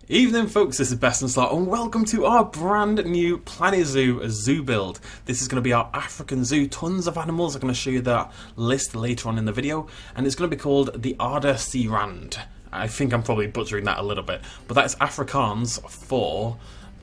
Evening folks, this is BestInSlot and welcome to our brand new Planet Zoo build. This is going to be our African zoo, tons of animals. I'm going to show you that list later on in the video, and it's going to be called the Aarde Se Rand. I think I'm probably butchering that a little bit, but that's Afrikaans for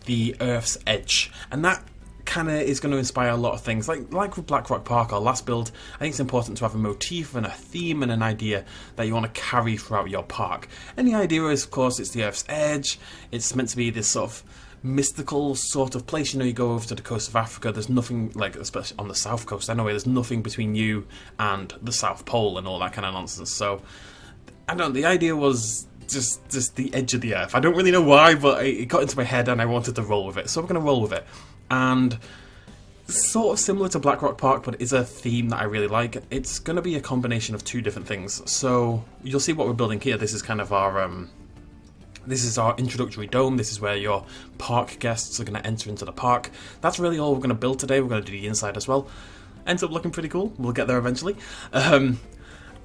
the Earth's Edge, and that kind of is going to inspire a lot of things. Like with Black Rock Park, our last build, I think it's important to have a motif and a theme and an idea that you want to carry throughout your park. And the idea is, of course, it's the Earth's Edge. It's meant to be this sort of mystical sort of place. You know, you go over to the coast of Africa, there's nothing, like, especially on the south coast anyway, there's nothing between you and the South Pole and all that kind of nonsense. So, I don't know, the idea was just the edge of the Earth. I don't really know why, but it got into my head and I wanted to roll with it. So we're going to roll with it. And sort of similar to Black Rock Park, but it's a theme that I really like. It's going to be a combination of two different things. So you'll see what we're building here. This is kind of our introductory dome. This is where your park guests are going to enter into the park. That's really all we're going to build today. We're going to do the inside as well. Ends up looking pretty cool. We'll get there eventually.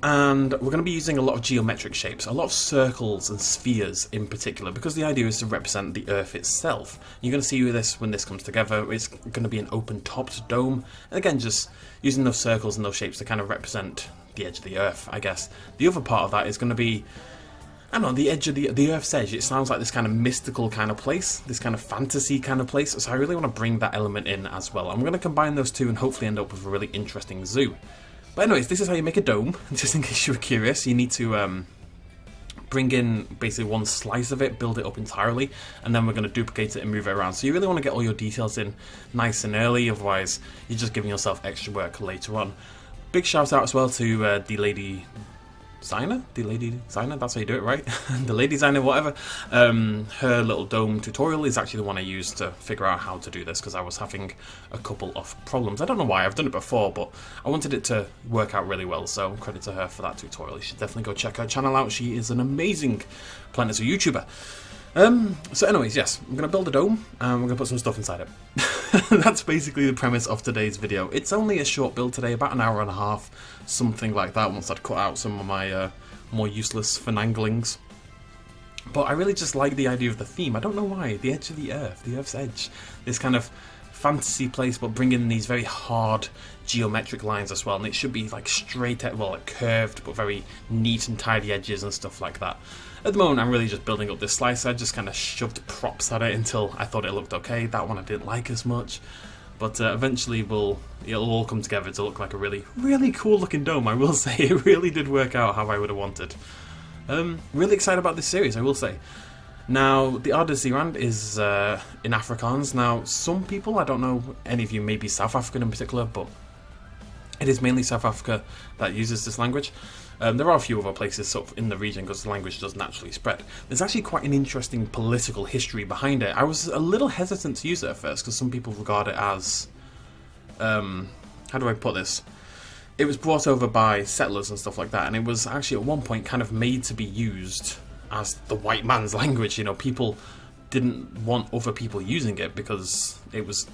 And we're going to be using a lot of geometric shapes, a lot of circles and spheres in particular, because the idea is to represent the Earth itself. You're going to see this when this comes together. It's going to be an open-topped dome, and again, just using those circles and those shapes to kind of represent the edge of the Earth, I guess. The other part of that is going to be, I don't know, the edge of the Earth's edge. It sounds like this kind of mystical kind of place, this kind of fantasy kind of place, so I really want to bring that element in as well. I'm going to combine those two and hopefully end up with a really interesting zoo. But anyways, this is how you make a dome, just in case you were curious. You need to bring in basically one slice of it, build it up entirely, and then we're going to duplicate it and move it around. So you really want to get all your details in nice and early, otherwise you're just giving yourself extra work later on. Big shout out as well to the lady designer, that's how you do it, right? The lady designer, whatever. Her little dome tutorial is actually the one I used to figure out how to do this, because I was having a couple of problems. I don't know why, I've done it before, but I wanted it to work out really well, so credit to her for that tutorial. You should definitely go check her channel out. She is an amazing Planet Zoo YouTuber. So anyways, yes, I'm going to build a dome, and we're going to put some stuff inside it. That's basically the premise of today's video. It's only a short build today, about an hour and a half, something like that, once I'd cut out some of my more useless finanglings. But I really just like the idea of the theme. I don't know why. The edge of the Earth, the Earth's edge. This kind of fantasy place, but bring in these very hard geometric lines as well. And it should be like straight, well, like curved, but very neat and tidy edges and stuff like that. At the moment, I'm really just building up this slice. I just kind of shoved props at it until I thought it looked okay. That one I didn't like as much. But eventually it'll all come together to look like a really, really cool looking dome. I will say, it really did work out how I would have wanted. Really excited about this series, I will say. Now, the Aarde Se Rand is in Afrikaans. Now, some people, I don't know, any of you may be South African in particular, but it is mainly South Africa that uses this language. There are a few other places sort of in the region because the language does naturally spread. There's actually quite an interesting political history behind it. I was a little hesitant to use it at first because some people regard it as, how do I put this? It was brought over by settlers and stuff like that, and it was actually at one point kind of made to be used as the white man's language. You know, people didn't want other people using it because it was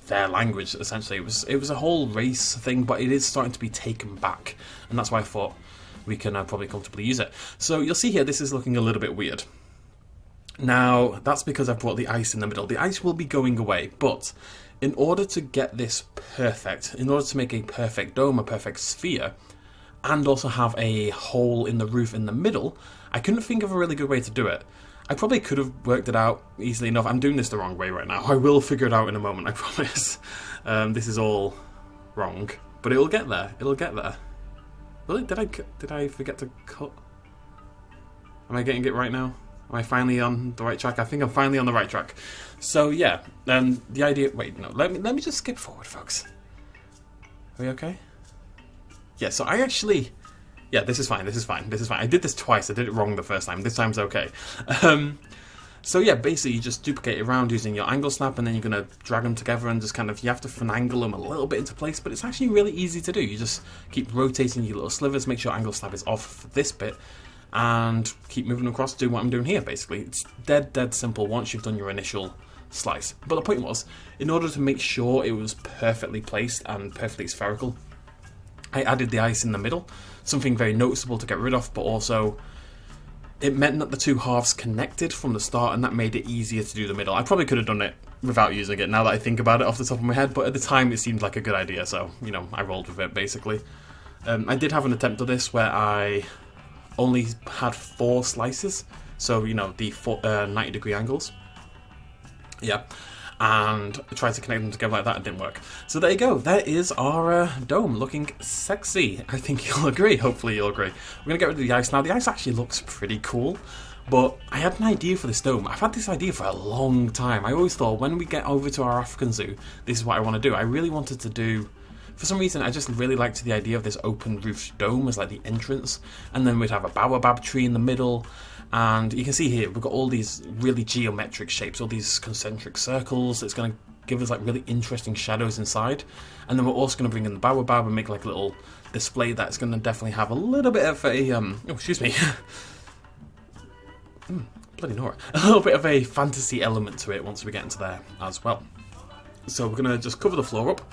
their language, essentially. It was a whole race thing, but it is starting to be taken back, and that's why I thought we can probably comfortably use it. So you'll see here, this is looking a little bit weird. Now, that's because I've brought the ice in the middle. The ice will be going away, but in order to get this perfect, in order to make a perfect dome, a perfect sphere, and also have a hole in the roof in the middle, I couldn't think of a really good way to do it. I probably could have worked it out easily enough. I'm doing this the wrong way right now. I will figure it out in a moment, I promise. This is all wrong, but it'll get there. It'll get there. Really? Did I forget to cut? Am I getting it right now? Am I finally on the right track? I think I'm finally on the right track. So yeah, the idea. Wait, no. Let me just skip forward, folks. Are we okay? Yeah. So I actually. Yeah, this is fine. This is fine. This is fine. I did this twice. I did it wrong the first time. This time's okay. So yeah, basically you just duplicate it around using your angle snap, and then you're going to drag them together and just kind of, you have to finagle them a little bit into place, but it's actually really easy to do. You just keep rotating your little slivers, make sure angle snap is off for this bit, and keep moving across, doing what I'm doing here basically. It's dead simple once you've done your initial slice. But the point was, in order to make sure it was perfectly placed and perfectly spherical, I added the ice in the middle, something very noticeable to get rid of, but also it meant that the two halves connected from the start, and that made it easier to do the middle. I probably could have done it without using it now that I think about it off the top of my head, but at the time it seemed like a good idea, so, you know, I rolled with it, basically. I did have an attempt at this where I only had 4 slices, so, you know, the 90-degree angles. Yeah. And I tried to connect them together like that, it didn't work. So there you go, there is our dome, looking sexy. I think you'll agree, hopefully you'll agree. We're going to get rid of the ice now. The ice actually looks pretty cool, but I had an idea for this dome. I've had this idea for a long time. I always thought when we get over to our African zoo, this is what I want to do. I really wanted to do, for some reason, I just really liked the idea of this open roofed dome as like the entrance, and then we'd have a baobab tree in the middle. And you can see here, we've got all these really geometric shapes, all these concentric circles. It's going to give us like really interesting shadows inside. And then we're also going to bring in the baobab and make like a little display that's going to definitely have a little bit of a, oh, excuse me. Bloody Nora. A little bit of a fantasy element to it once we get into there as well. So we're going to just cover the floor up,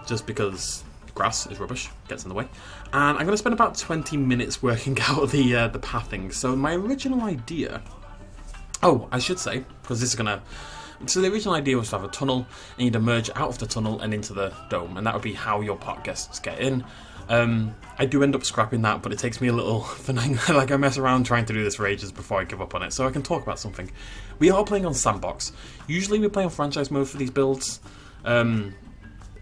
just because grass is rubbish, gets in the way. And I'm going to spend about 20 minutes working out the pathing. So my original idea... Oh, I should say, because this is going to... So the original idea was to have a tunnel, and you'd emerge out of the tunnel and into the dome, and that would be how your park guests get in. I do end up scrapping that, but it takes me a little... like, I mess around trying to do this for ages before I give up on it, so I can talk about something. We are playing on Sandbox. Usually we play on franchise mode for these builds.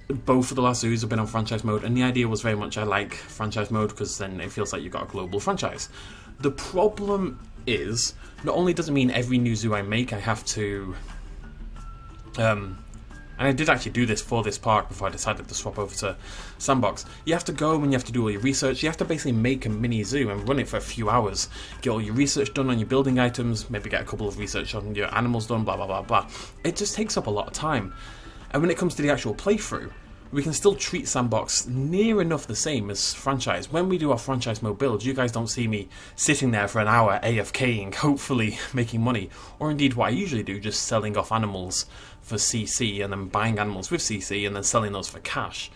Both of the last zoos have been on franchise mode, and the idea was very much I like franchise mode because then it feels like you've got a global franchise. The problem is, not only does it mean every new zoo I make I have to... and I did actually do this for this park before I decided to swap over to Sandbox. You have to go and you have to do all your research. You have to basically make a mini zoo and run it for a few hours. Get all your research done on your building items, maybe get a couple of research on your animals done, blah blah blah blah. It just takes up a lot of time. And when it comes to the actual playthrough, we can still treat Sandbox near enough the same as franchise. When we do our franchise mode builds, you guys don't see me sitting there for an hour AFKing, hopefully making money, or indeed what I usually do, just selling off animals for CC and then buying animals with CC and then selling those for cash.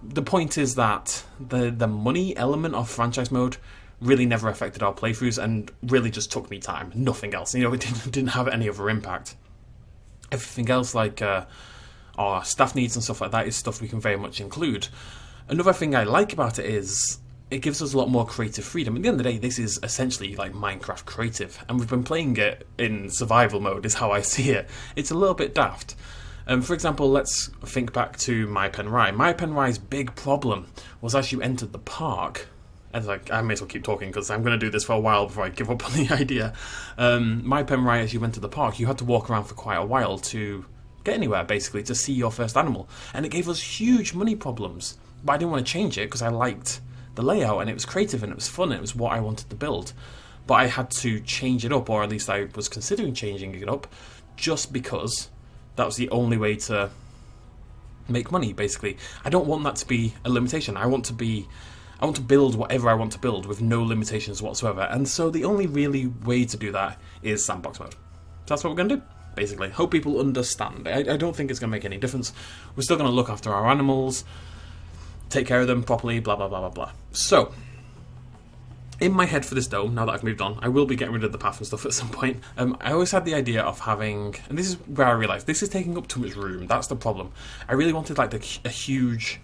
The point is that the money element of franchise mode really never affected our playthroughs and really just took me time, nothing else. You know, it didn't have any other impact. Everything else, like our staff needs and stuff like that, is stuff we can very much include. Another thing I like about it is it gives us a lot more creative freedom. At the end of the day, this is essentially like Minecraft creative, and we've been playing it in survival mode is how I see it. It's a little bit daft. For example, let's think back to My Pen Rye. My Pen Rye's big problem was as you entered the park, and like I may as well keep talking because I'm going to do this for a while before I give up on the idea. My Pen Rye, as you went to the park, you had to walk around for quite a while to get anywhere, basically, to see your first animal. And it gave us huge money problems. But I didn't want to change it because I liked the layout and it was creative and it was fun and it was what I wanted to build. But I had to change it up, or at least I was considering changing it up, just because that was the only way to make money, basically. I don't want that to be a limitation. I want to build whatever I want to build with no limitations whatsoever. And so the only really way to do that is Sandbox mode. So that's what we're going to do. Basically, hope people understand. I don't think it's going to make any difference. We're still going to look after our animals, take care of them properly, blah blah blah blah blah. So, in my head for this dome, now that I've moved on, I will be getting rid of the path and stuff at some point. I always had the idea of having, and this is where I realised, this is taking up too much room. That's the problem. I really wanted like a huge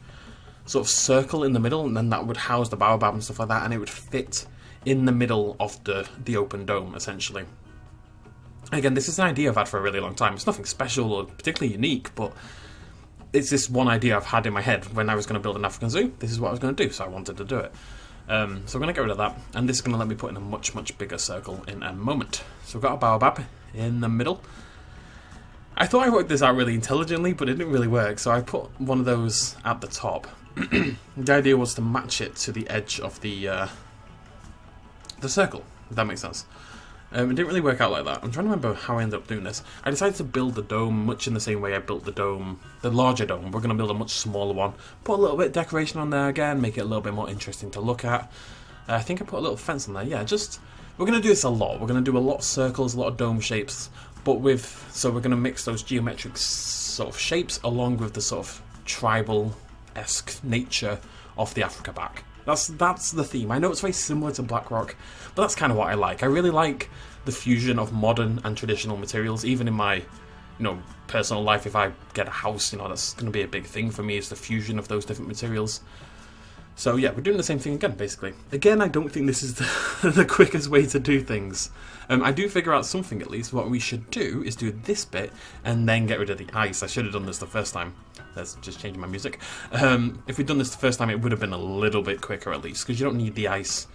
sort of circle in the middle, and then that would house the baobab and stuff like that, and it would fit in the middle of the open dome, essentially. Again, this is an idea I've had for a really long time. It's nothing special or particularly unique, but it's this one idea I've had in my head when I was going to build an African zoo. This is what I was going to do, so I wanted to do it. So I'm going to get rid of that, and this is going to let me put in a much, much bigger circle in a moment. So we've got a baobab in the middle. I thought I worked this out really intelligently, but it didn't really work, so I put one of those at the top. The idea was to match it to the edge of the circle, if that makes sense. It didn't really work out like that. I'm trying to remember how I ended up doing this. I decided to build the dome much in the same way I built the dome, the larger dome. We're going to build a much smaller one. Put a little bit of decoration on there again, make it a little bit more interesting to look at. I think I put a little fence on there. Yeah, we're going to do this a lot. We're going to do a lot of circles, a lot of dome shapes, but so we're going to mix those geometric sort of shapes along with the sort of tribal-esque nature of the Africa back. That's the theme. I know it's very similar to Blackrock, but that's kind of what I like. I really like the fusion of modern and traditional materials, even in my, personal life. If I get a house, that's going to be a big thing for me, is the fusion of those different materials. So yeah, we're doing the same thing again, basically. Again, I don't think this is the quickest way to do things. I do figure out something at least. What we should do is do this bit and then get rid of the ice. I should have done this the first time. Let's just change my music. If we'd done this the first time, it would have been a little bit quicker at least, because you don't need the ice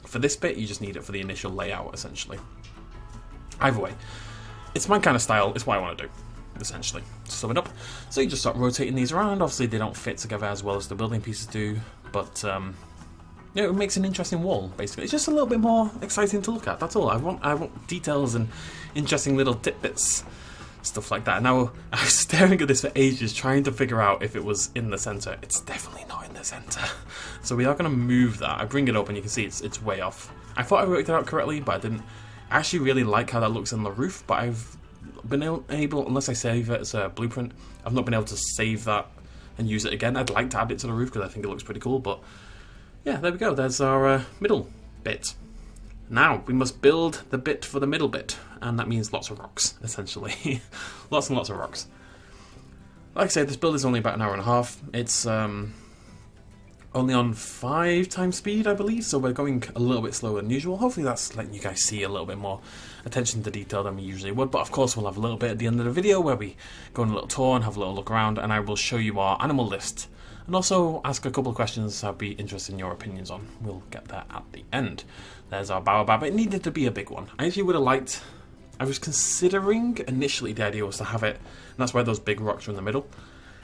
for this bit, you just need it for the initial layout, essentially. Either way, it's my kind of style, it's what I want to do, essentially. To sum it up. So you just start rotating these around. Obviously they don't fit together as well as the building pieces do, but it makes an interesting wall, basically. It's just a little bit more exciting to look at, that's all. I want details and interesting little tidbits, stuff like that. Now, I was staring at this for ages, trying to figure out if it was in the centre. It's definitely not in the centre. So we are going to move that. I bring it up and you can see it's way off. I thought I worked it out correctly, but I didn't. I actually really like how that looks on the roof, but I've been able, unless I save it as a blueprint, I've not been able to save that and use it again. I'd like to add it to the roof because I think it looks pretty cool, but yeah, there we go. There's our middle bit. Now, we must build the bit for the middle bit, and that means lots of rocks, essentially. Lots and lots of rocks. Like I said, this build is only about an hour and a half. It's only on 5 times speed, I believe, so we're going a little bit slower than usual. Hopefully that's letting you guys see a little bit more attention to detail than we usually would, but of course we'll have a little bit at the end of the video where we go on a little tour and have a little look around, and I will show you our animal list, and also ask a couple of questions I'd be interested in your opinions on. We'll get that at the end. There's our baobab. It needed to be a big one. I actually would have liked, I was considering, initially the idea was to have it, and that's why those big rocks are in the middle,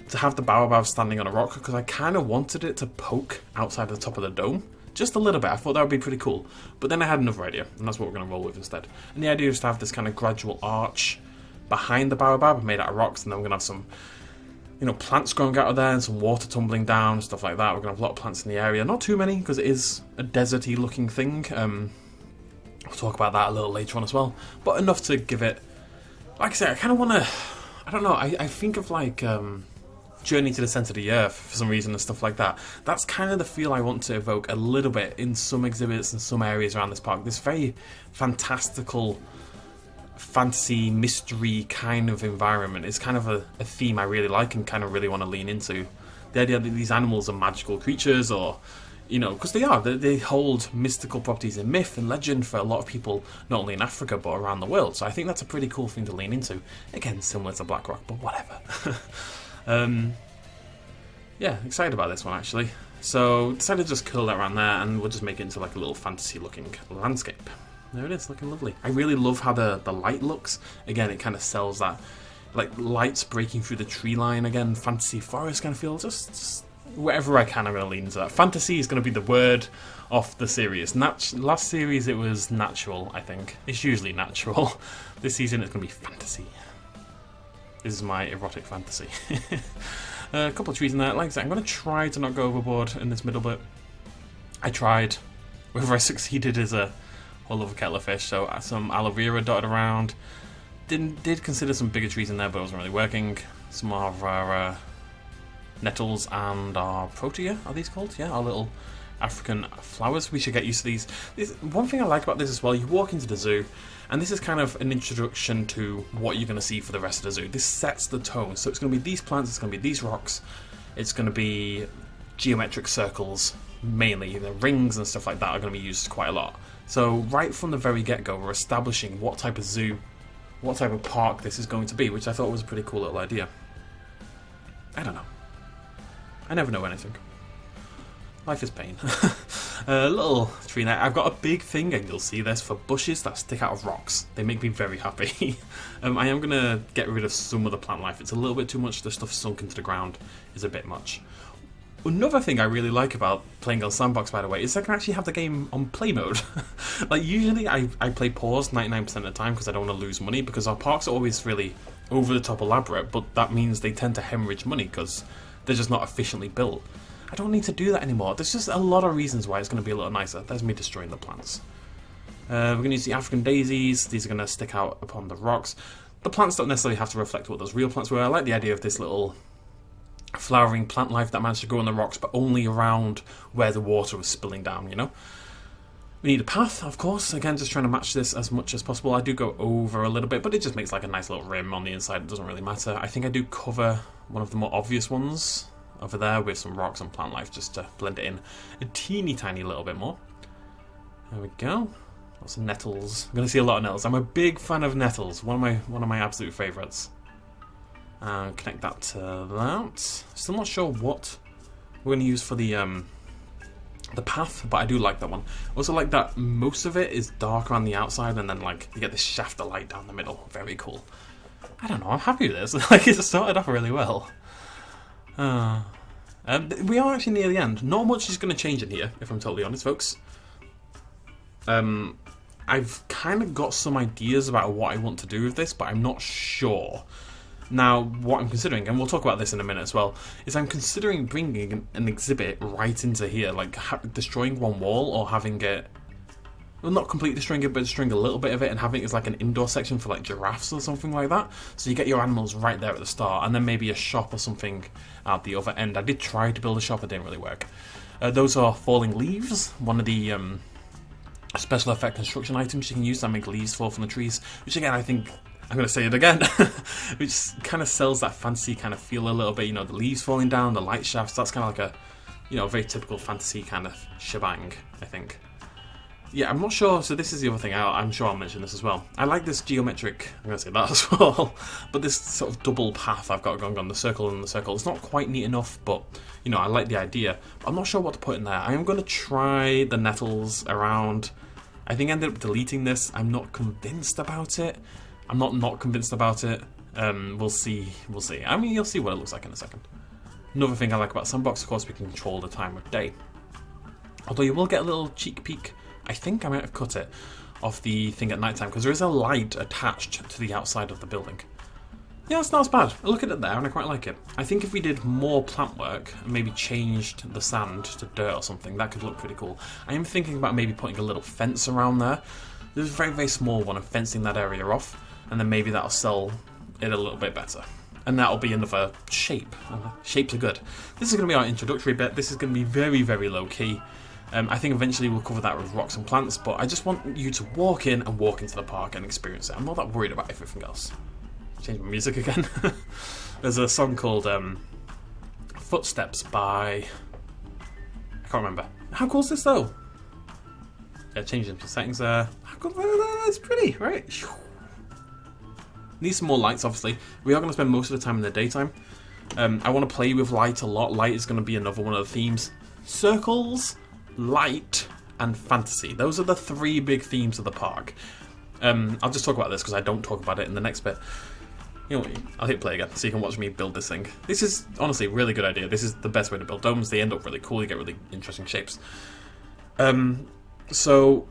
to have the baobab standing on a rock, because I kind of wanted it to poke outside the top of the dome. Just a little bit. I thought that would be pretty cool. But then I had another idea, and that's what we're going to roll with instead. And the idea is to have this kind of gradual arch behind the baobab made out of rocks, and then we're going to have some, plants growing out of there and some water tumbling down, stuff like that. We're going to have a lot of plants in the area. Not too many, because it is a deserty looking thing. We'll talk about that a little later on as well. But enough to give it, like I say, I kind of want to, I don't know, I think of like Journey to the Centre of the Earth for some reason and stuff like that. That's kind of the feel I want to evoke a little bit in some exhibits and some areas around this park. This very fantastical, fantasy, mystery kind of environment is kind of a theme I really like and kind of really want to lean into. The idea that these animals are magical creatures, or, because they are. They hold mystical properties in myth and legend for a lot of people, not only in Africa but around the world. So I think that's a pretty cool thing to lean into. Again, similar to Blackrock, but whatever. Yeah, excited about this one actually. So decided to just curl that around there, and we'll just make it into like a little fantasy looking landscape. There it is, looking lovely. I really love how the light looks. Again, it kind of sells that, like, lights breaking through the tree line. Again, fantasy forest kind of feel. Just wherever I can, I'm going to lean into that. Fantasy is going to be the word of the series. Last series it was natural, I think. It's usually natural. This season it's going to be fantasy. This is my erotic fantasy. A couple of trees in there. Like I said, I'm going to try to not go overboard in this middle bit. I tried. Whether I succeeded is a whole other kettle of fish. So some aloe vera dotted around. Did consider some bigger trees in there, but it wasn't really working. Some of our nettles and our protea, are these called? Yeah, our little African flowers. We should get used to these. One thing I like about this as well, you walk into the zoo, and this is kind of an introduction to what you're going to see for the rest of the zoo. This sets the tone. So it's going to be these plants, it's going to be these rocks, it's going to be geometric circles, mainly. The rings and stuff like that are going to be used quite a lot. So right from the very get-go, we're establishing what type of zoo, what type of park this is going to be, which I thought was a pretty cool little idea. I don't know. I never know anything. Life is pain. A little tree there. I've got a big thing, and you'll see this, for bushes that stick out of rocks. They make me very happy. I am going to get rid of some of the plant life. It's a little bit too much. The stuff sunk into the ground is a bit much. Another thing I really like about playing on Sandbox, by the way, is I can actually have the game on play mode. Like, usually I play pause 99% of the time because I don't want to lose money, because our parks are always really over-the-top elaborate, but that means they tend to hemorrhage money because they're just not efficiently built. I don't need to do that anymore. There's just a lot of reasons why it's going to be a little nicer. There's me destroying the plants. We're going to use the African daisies. These are going to stick out upon the rocks. The plants don't necessarily have to reflect what those real plants were. I like the idea of this little flowering plant life that managed to grow on the rocks, but only around where the water was spilling down, you know? We need a path, of course. Again, just trying to match this as much as possible. I do go over a little bit, but it just makes like a nice little rim on the inside. It doesn't really matter. I think I do cover one of the more obvious ones over there with some rocks and plant life just to blend it in a teeny tiny little bit more. There we go. Lots of nettles. I'm going to see a lot of nettles. I'm a big fan of nettles. One of my absolute favourites. And connect that to that. Still not sure what we're going to use for the path, but I do like that one. Also like that most of it is dark around the outside, and then like you get this shaft of light down the middle. Very cool. I don't know, I'm happy with this. Like, it started off really well. We are actually near the end. Not much is going to change in here, if I'm totally honest, folks. I've kind of got some ideas about what I want to do with this, but I'm not sure. Now, what I'm considering, and we'll talk about this in a minute as well, is I'm considering bringing an exhibit right into here, like destroying one wall or having it, well, not completely destroying it, but destroying a little bit of it and having it as like an indoor section for like giraffes or something like that. So you get your animals right there at the start, and then maybe a shop or something at the other end. I did try to build a shop, it didn't really work. Those are falling leaves, one of the special effect construction items you can use that make leaves fall from the trees, which again I think, I'm going to say it again, which kind of sells that fantasy kind of feel a little bit, you know, the leaves falling down, the light shafts, that's kind of like a, you know, very typical fantasy kind of shebang, I think. Yeah, I'm not sure, so this is the other thing, I'm sure I'll mention this as well. I like this geometric, I'm going to say that as well, but this sort of double path I've got going on, the circle and the circle. It's not quite neat enough, but, you know, I like the idea. But I'm not sure what to put in there. I am going to try the nettles around. I think I ended up deleting this. I'm not convinced about it. I'm not convinced about it. We'll see. I mean, you'll see what it looks like in a second. Another thing I like about Sandbox, of course, we can control the time of day. Although you will get a little cheek peek. I think I might have cut it off the thing at night time, because there is a light attached to the outside of the building. Yeah, it's not as bad. I look at it there and I quite like it. I think if we did more plant work and maybe changed the sand to dirt or something, that could look pretty cool. I am thinking about maybe putting a little fence around there. There's a very, very small one, and fencing that area off, and then maybe that'll sell it a little bit better. And that'll be another shape. Shapes are good. This is going to be our introductory bit. This is going to be very, very low key. I think eventually we'll cover that with rocks and plants, but I just want you to walk in and walk into the park and experience it. I'm not that worried about everything else. Change my music again. There's a song called Footsteps by... I can't remember. How cool is this though? Yeah, change the settings there. How cool, that's pretty, right? Need some more lights, obviously. We are going to spend most of the time in the daytime. I want to play with light a lot. Light is going to be another one of the themes. Circles, light, and fantasy. Those are the three big themes of the park. I'll just talk about this because I don't talk about it in the next bit. You know what, I'll hit play again so you can watch me build this thing. This is honestly a really good idea. This is the best way to build domes. They end up really cool. You get really interesting shapes. So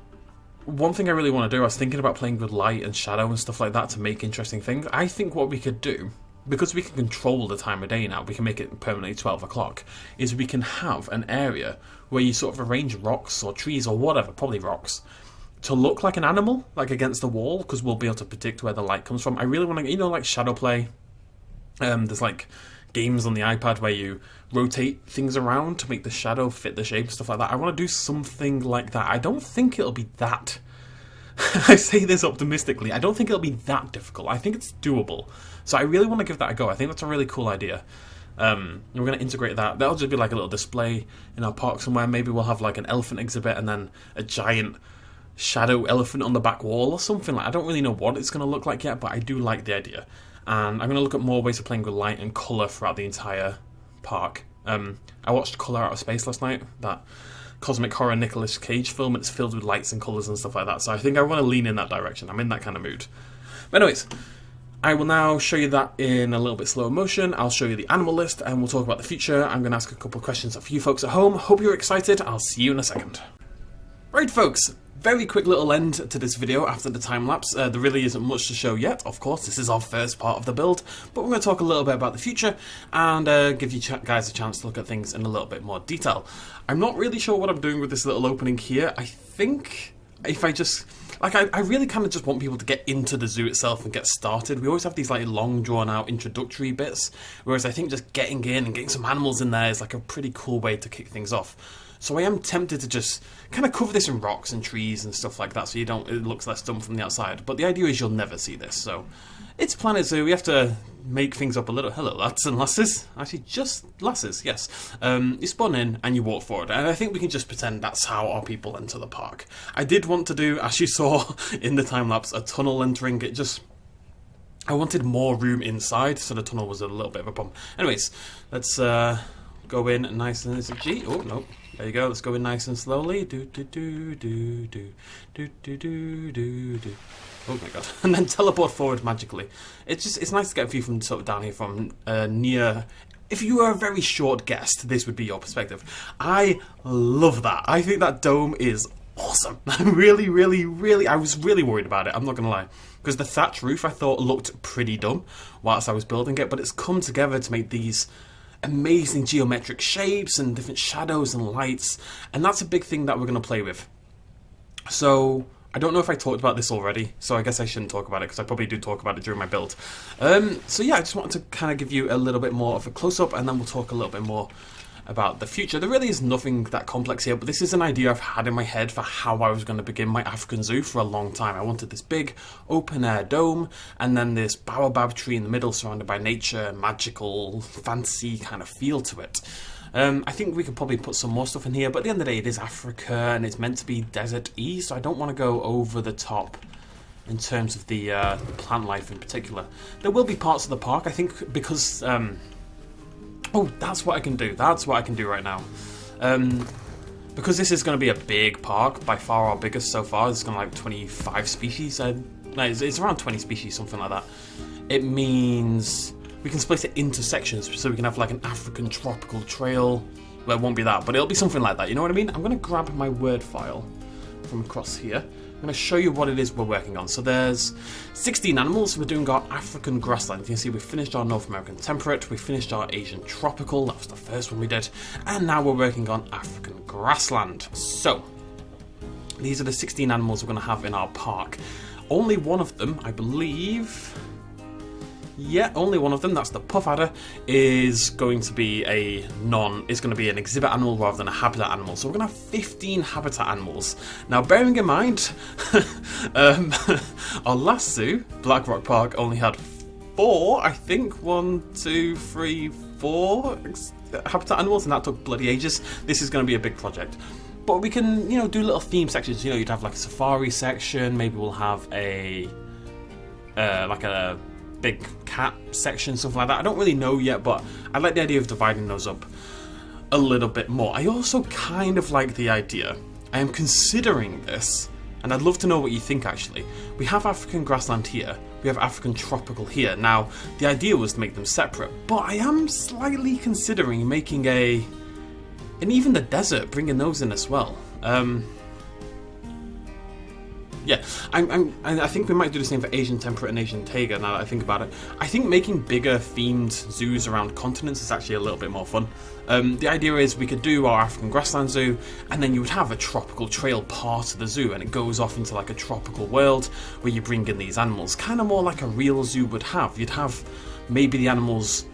one thing I really want to do, I was thinking about playing with light and shadow and stuff like that to make interesting things. I think what we could do, because we can control the time of day now, we can make it permanently 12 o'clock, is we can have an area where you sort of arrange rocks or trees or whatever, probably rocks, to look like an animal, like against the wall, because we'll be able to predict where the light comes from. I really want to, you know, like shadow play. There's like games on the iPad where you rotate things around to make the shadow fit the shape, stuff like that. I want to do something like that. I don't think it'll be that... I say this optimistically. I don't think it'll be that difficult. I think it's doable. So I really want to give that a go. I think that's a really cool idea. We're going to integrate that. That'll just be like a little display in our park somewhere. Maybe we'll have like an elephant exhibit and then a giant shadow elephant on the back wall or something. Like, I don't really know what it's going to look like yet, but I do like the idea. And I'm going to look at more ways of playing with light and colour throughout the entire park. I watched Colour Out of Space last night, that cosmic horror Nicolas Cage film, and it's filled with lights and colours and stuff like that, so I think I want to lean in that direction. I'm in that kind of mood. But anyways, I will now show you that in a little bit slower motion. I'll show you the animal list and we'll talk about the future. I'm going to ask a couple of questions of you folks at home. Hope you're excited. I'll see you in a second. Right folks, very quick little end to this video after the time lapse. There really isn't much to show yet, of course. This is our first part of the build, but we're going to talk a little bit about the future and give you guys a chance to look at things in a little bit more detail. I'm not really sure what I'm doing with this little opening here. I think if I just... like, I really kind of just want people to get into the zoo itself and get started. We always have these, like, long, drawn-out introductory bits, whereas I think just getting in and getting some animals in there is, like, a pretty cool way to kick things off. So I am tempted to just kind of cover this in rocks and trees and stuff like that, so it looks less dumb from the outside. But the idea is you'll never see this, so it's Planet Zoo. We have to make things up a little. Hello, lads and lasses. Actually, just lasses, yes. You spawn in and you walk forward, and I think we can just pretend that's how our people enter the park. I did want to do, as you saw in the time-lapse, a tunnel entering. I wanted more room inside, so the tunnel was a little bit of a problem. Anyways, let's go in nice and easy. Oh, no. There you go. Let's go in nice and slowly. Do, do, do, do, do, do, do, do, do, do. Oh my god. And then teleport forward magically. It's nice to get a view from sort of down here from near. If you were a very short guest, this would be your perspective. I love that. I think that dome is awesome. I was really worried about it, I'm not going to lie. Because the thatch roof I thought looked pretty dumb whilst I was building it, but it's come together to make these amazing geometric shapes and different shadows and lights, and that's a big thing that we're going to play with. So I don't know if I talked about this already, so I guess I shouldn't talk about it because I probably do talk about it during my build. So yeah, I just wanted to kind of give you a little bit more of a close-up, and then we'll talk a little bit more about the future. There really is nothing that complex here, but this is an idea I've had in my head for how I was going to begin my African zoo for a long time. I wanted this big open-air dome, and then this baobab tree in the middle surrounded by nature, magical, fancy kind of feel to it. I think we could probably put some more stuff in here, but at the end of the day, it is Africa, and it's meant to be desert-y, so I don't want to go over the top in terms of the plant life in particular. There will be parts of the park, I think, because oh, that's what I can do. That's what I can do right now. Because this is going to be a big park, by far our biggest so far. It's going to like 25 species. No, it's around 20 species, something like that. It means we can split it into sections, so we can have like an African tropical trail. Well, it won't be that, but it'll be something like that. You know what I mean? I'm going to grab my Word file from across here. I'm going to show you what it is we're working on. So there's 16 animals. We're doing our African grassland. You can see we finished our North American temperate. We finished our Asian tropical. That was the first one we did. And now we're working on African grassland. So these are the 16 animals we're going to have in our park. Only one of them, I believe. Yeah, only one of them, that's the puff adder, is going to be an exhibit animal rather than a habitat animal. So we're going to have 15 habitat animals. Now, bearing in mind, our last zoo, Black Rock Park, only had 4, I think, 4 habitat animals, and that took bloody ages. This is going to be a big project. But we can, do little theme sections. You'd have like a safari section, maybe we'll have a big cat section, something like that. I don't really know yet, but I like the idea of dividing those up a little bit more. I also kind of like the idea, I am considering this, and I'd love to know what you think actually. We have African grassland here, we have African tropical here. Now, the idea was to make them separate, but I am slightly considering making and even the desert, bringing those in as well. Yeah, I think we might do the same for Asian temperate and Asian taiga now that I think about it. I think making bigger themed zoos around continents is actually a little bit more fun. The idea is we could do our African grassland zoo, and then you would have a tropical trail part of the zoo, and it goes off into like a tropical world where you bring in these animals, kind of more like a real zoo would have. You'd have maybe the animals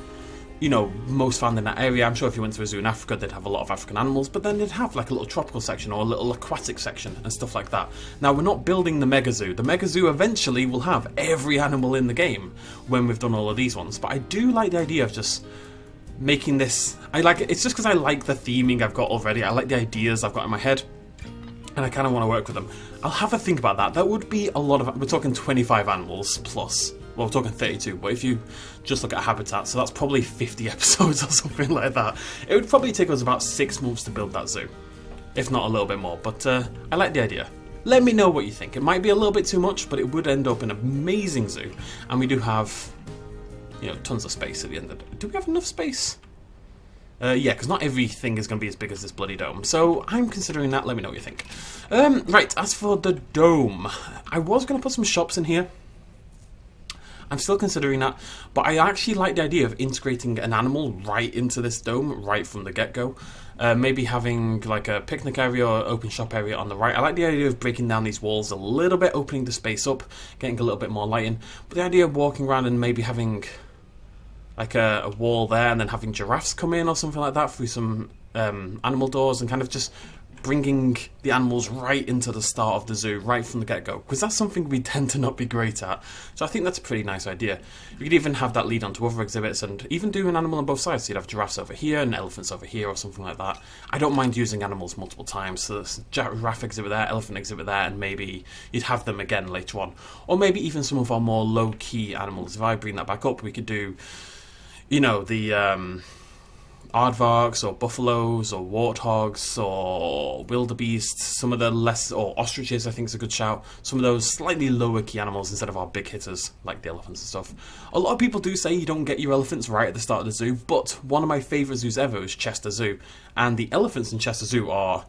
most found in that area. I'm sure if you went to a zoo in Africa, they'd have a lot of African animals, but then they'd have like a little tropical section or a little aquatic section and stuff like that. Now, we're not building the mega zoo. The mega zoo eventually will have every animal in the game when we've done all of these ones, but I do like the idea of just making this. I like it. It's just because I like the theming I've got already. I like the ideas I've got in my head, and I kind of want to work with them. I'll have a think about that. That would be a lot of. We're talking 25 animals plus. Well, we're talking 32, but if you just look at habitat, so that's probably 50 episodes or something like that. It would probably take us about 6 months to build that zoo, if not a little bit more, but I like the idea. Let me know what you think. It might be a little bit too much, but it would end up an amazing zoo, and we do have, tons of space at the end of it. Do we have enough space? Yeah, because not everything is going to be as big as this bloody dome, so I'm considering that. Let me know what you think. Right, as for the dome, I was going to put some shops in here. I'm still considering that, but I actually like the idea of integrating an animal right into this dome, right from the get-go. Maybe having like a picnic area or open shop area on the right. I like the idea of breaking down these walls a little bit, opening the space up, getting a little bit more light in. But the idea of walking around and maybe having like a wall there and then having giraffes come in or something like that through some animal doors, and kind of just bringing the animals right into the start of the zoo, right from the get-go, because that's something we tend to not be great at. So I think that's a pretty nice idea. You could even have that lead on to other exhibits, and even do an animal on both sides. So you'd have giraffes over here and elephants over here or something like that. I don't mind using animals multiple times, so there's giraffe exhibit there, elephant exhibit there, and maybe you'd have them again later on. Or maybe even some of our more low-key animals. If I bring that back up, we could do, you know, the aardvarks or buffaloes or warthogs or wildebeests, some of the less, or ostriches I think is a good shout, some of those slightly lower key animals instead of our big hitters like the elephants and stuff. A lot of people do say you don't get your elephants right at the start of the zoo, but one of my favourite zoos ever is Chester Zoo, and the elephants in Chester Zoo are,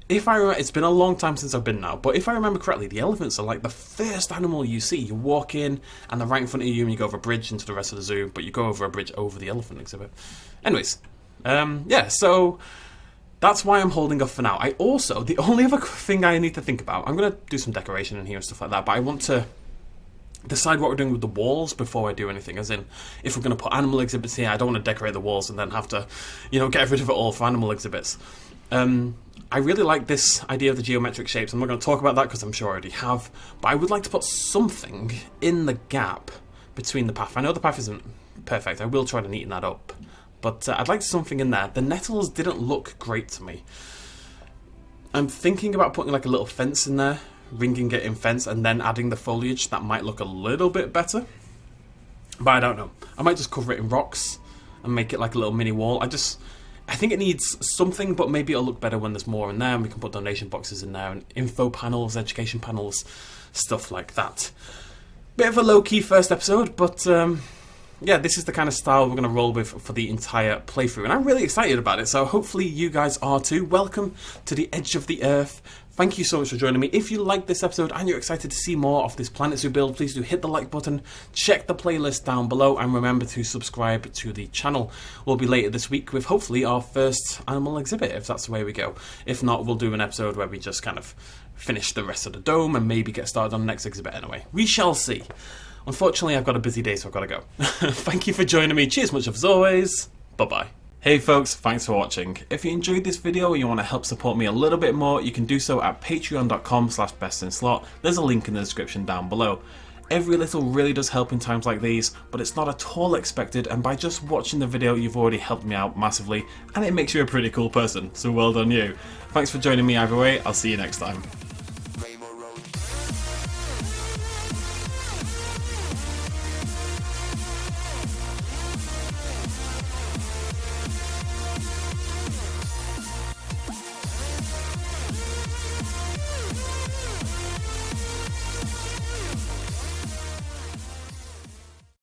if I remember, it's been a long time since I've been now, but if I remember correctly, the elephants are like the first animal you see. You walk in and they're right in front of you and you go over a bridge into the rest of the zoo, but you go over a bridge over the elephant exhibit. Anyways, yeah, so that's why I'm holding off for now. I also, the only other thing I need to think about, I'm going to do some decoration in here and stuff like that, but I want to decide what we're doing with the walls before I do anything. As in, if we're going to put animal exhibits here, I don't want to decorate the walls and then have to, you know, get rid of it all for animal exhibits. I really like this idea of the geometric shapes. I'm not going to talk about that because I'm sure I already have, but I would like to put something in the gap between the path. I know the path isn't perfect. I will try to neaten that up, but I'd like something in there. The nettles didn't look great to me. I'm thinking about putting like a little fence in there, ringing it in fence, and then adding the foliage. That might look a little bit better, but I don't know. I might just cover it in rocks and make it like a little mini wall. I think it needs something, but maybe it'll look better when there's more in there, and we can put donation boxes in there, and info panels, education panels, stuff like that. Bit of a low-key first episode, but yeah, this is the kind of style we're going to roll with for the entire playthrough, and I'm really excited about it, so hopefully you guys are too. Welcome to the edge of the earth. Thank you so much for joining me. If you liked this episode and you're excited to see more of this Planet Zoo build, please do hit the like button, check the playlist down below, and remember to subscribe to the channel. We'll be later this week with hopefully our first animal exhibit, if that's the way we go. If not, we'll do an episode where we just kind of finish the rest of the dome and maybe get started on the next exhibit anyway. We shall see. Unfortunately, I've got a busy day, so I've got to go. Thank you for joining me. Cheers much as always. Bye-bye. Hey folks, thanks for watching. If you enjoyed this video and you want to help support me a little bit more, you can do so at patreon.com/bestinslot. There's a link in the description down below. Every little really does help in times like these, but it's not at all expected, and by just watching the video you've already helped me out massively, and it makes you a pretty cool person, so well done you. Thanks for joining me either way, I'll see you next time.